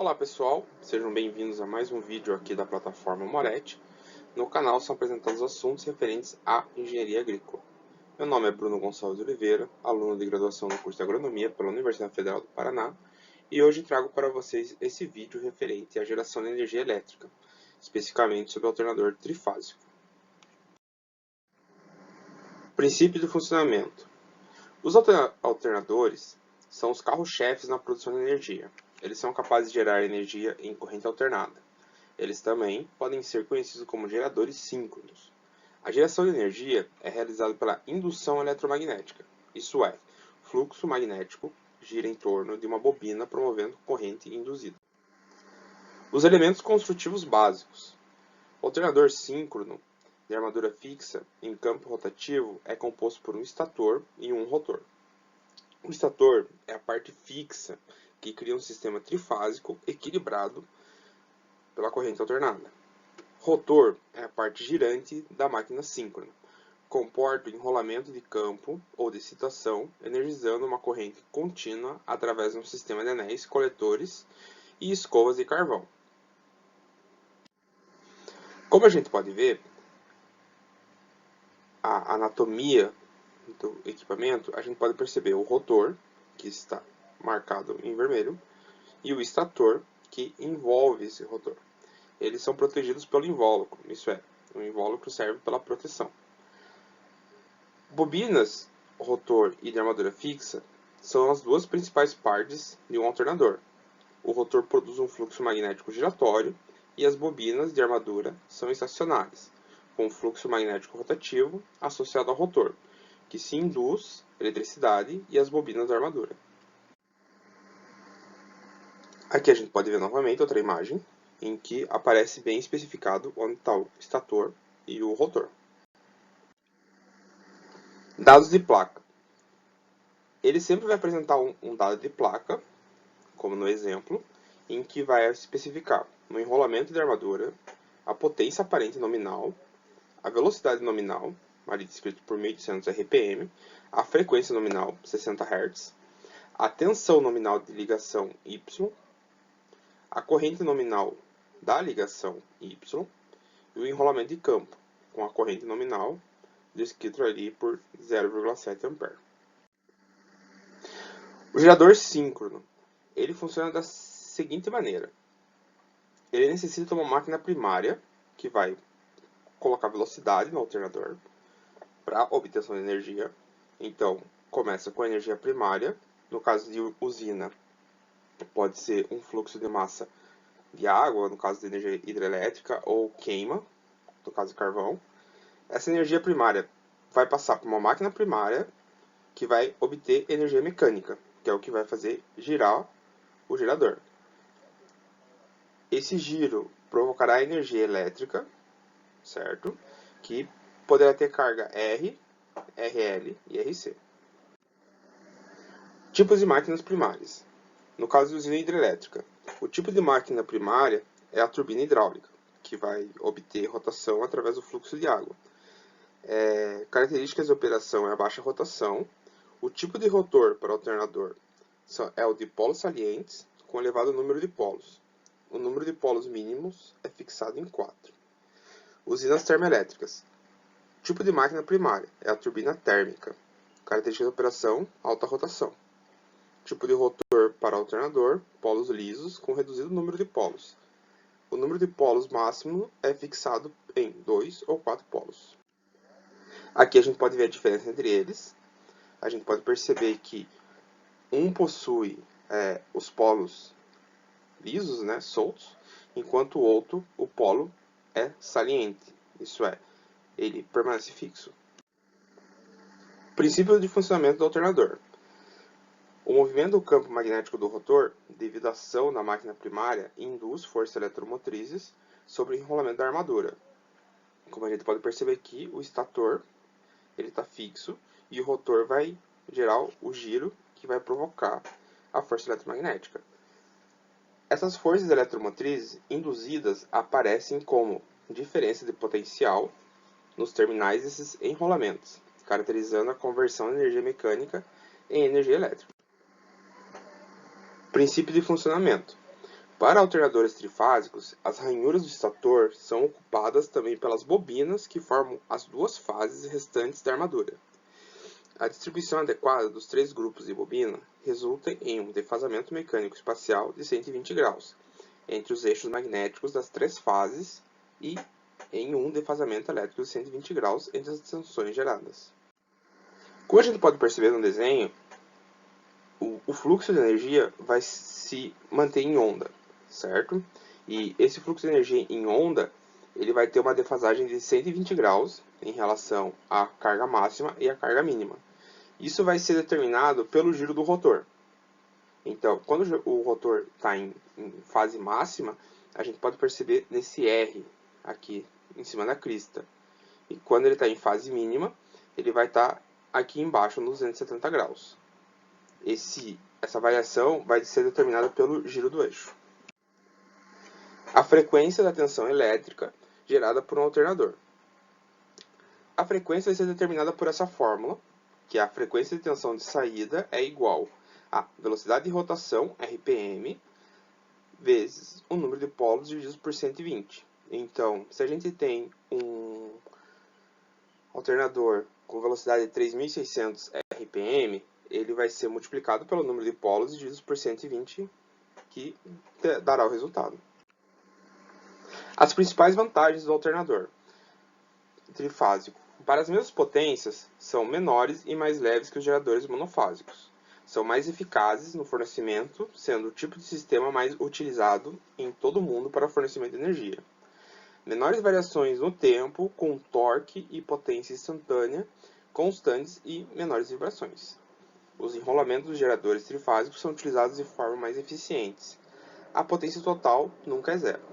Olá pessoal, sejam bem-vindos a mais um vídeo aqui da plataforma Moretti. No canal são apresentados assuntos referentes à engenharia agrícola. Meu nome é Bruno Gonçalves de Oliveira, aluno de graduação no curso de Agronomia pela Universidade Federal do Paraná, e hoje trago para vocês esse vídeo referente à geração de energia elétrica, especificamente sobre o alternador trifásico. Princípio de funcionamento. Os alternadores são os carros-chefes na produção de energia. Eles são capazes de gerar energia em corrente alternada. Eles também podem ser conhecidos como geradores síncronos. A geração de energia é realizada pela indução eletromagnética, isso é, fluxo magnético gira em torno de uma bobina promovendo corrente induzida. Os elementos construtivos básicos. O alternador síncrono de armadura fixa em campo rotativo é composto por um estator e um rotor. O estator é a parte fixa que cria um sistema trifásico equilibrado pela corrente alternada. Rotor é a parte girante da máquina síncrona. Comporta o enrolamento de campo ou de excitação, energizando uma corrente contínua através de um sistema de anéis coletores e escovas de carvão. Como a gente pode ver, a anatomia do equipamento, a gente pode perceber o rotor, que está marcado em vermelho, e o estator, que envolve esse rotor. Eles são protegidos pelo invólucro, isso é, o invólucro serve pela proteção. Bobinas, rotor e de armadura fixa são as duas principais partes de um alternador. O rotor produz um fluxo magnético giratório e as bobinas de armadura são estacionárias, com um fluxo magnético rotativo associado ao rotor, que se induz eletricidade e as bobinas da armadura. Aqui a gente pode ver novamente outra imagem, em que aparece bem especificado onde está o estator e o rotor. Dados de placa. Ele sempre vai apresentar um dado de placa, como no exemplo, em que vai especificar no enrolamento de armadura a potência aparente nominal, a velocidade nominal, ali descrito por 1800 RPM, a frequência nominal, 60 Hz, a tensão nominal de ligação Y, a corrente nominal da ligação Y e o enrolamento de campo, com a corrente nominal descrito ali por 0,7 A. O gerador síncrono, ele funciona da seguinte maneira. Ele necessita uma máquina primária, que vai colocar velocidade no alternador para obtenção de energia. Então, começa com a energia primária. No caso de usina, pode ser um fluxo de massa de água, no caso de energia hidrelétrica, ou queima, no caso de carvão. Essa energia primária vai passar por uma máquina primária que vai obter energia mecânica, que é o que vai fazer girar o gerador. Esse giro provocará energia elétrica, certo? Que poderá ter carga R, RL e RC. Tipos de máquinas primárias. No caso de usina hidrelétrica, o tipo de máquina primária é a turbina hidráulica, que vai obter rotação através do fluxo de água. Características de operação é a baixa rotação. O tipo de rotor para o alternador é o de polos salientes, com elevado número de polos. O número de polos mínimos é fixado em 4. Usinas termoelétricas. Tipo de máquina primária é a turbina térmica. Característica de operação, alta rotação. Tipo de rotor para alternador, polos lisos com reduzido número de polos. O número de polos máximo é fixado em 2 ou 4 polos. Aqui a gente pode ver a diferença entre eles. A gente pode perceber que um possui os polos lisos, né, soltos, enquanto o outro, o polo, é saliente. Isso é, ele permanece fixo. Princípio de funcionamento do alternador. O movimento do campo magnético do rotor, devido à ação na máquina primária, induz forças eletromotrizes sobre o enrolamento da armadura. Como a gente pode perceber aqui, o estator está fixo e o rotor vai gerar o giro que vai provocar a força eletromagnética. Essas forças eletromotrizes induzidas aparecem como diferença de potencial nos terminais desses enrolamentos, caracterizando a conversão de energia mecânica em energia elétrica. Princípio de funcionamento. Para alternadores trifásicos, as ranhuras do estator são ocupadas também pelas bobinas que formam as duas fases restantes da armadura. A distribuição adequada dos três grupos de bobina resulta em um defasamento mecânico espacial de 120 graus entre os eixos magnéticos das três fases e em um defasamento elétrico de 120 graus entre as tensões geradas. Como a gente pode perceber no desenho, o fluxo de energia vai se manter em onda, certo? E esse fluxo de energia em onda, ele vai ter uma defasagem de 120 graus em relação à carga máxima e à carga mínima. Isso vai ser determinado pelo giro do rotor. Então, quando o rotor está em fase máxima, a gente pode perceber nesse R aqui em cima da crista. E quando ele está em fase mínima, ele vai estar aqui embaixo nos 270 graus. Essa variação vai ser determinada pelo giro do eixo. A frequência da tensão elétrica gerada por um alternador. A frequência vai ser determinada por essa fórmula, que a frequência de tensão de saída é igual a velocidade de rotação, RPM, vezes o número de polos dividido por 120. Então, se a gente tem um alternador com velocidade de 3.600 RPM, ele vai ser multiplicado pelo número de polos dividido por 120, que dará o resultado. As principais vantagens do alternador trifásico. Para as mesmas potências, são menores e mais leves que os geradores monofásicos. São mais eficazes no fornecimento, sendo o tipo de sistema mais utilizado em todo o mundo para fornecimento de energia. Menores variações no tempo, com torque e potência instantânea constantes e menores vibrações. Os enrolamentos dos geradores trifásicos são utilizados de forma mais eficiente. A potência total nunca é zero.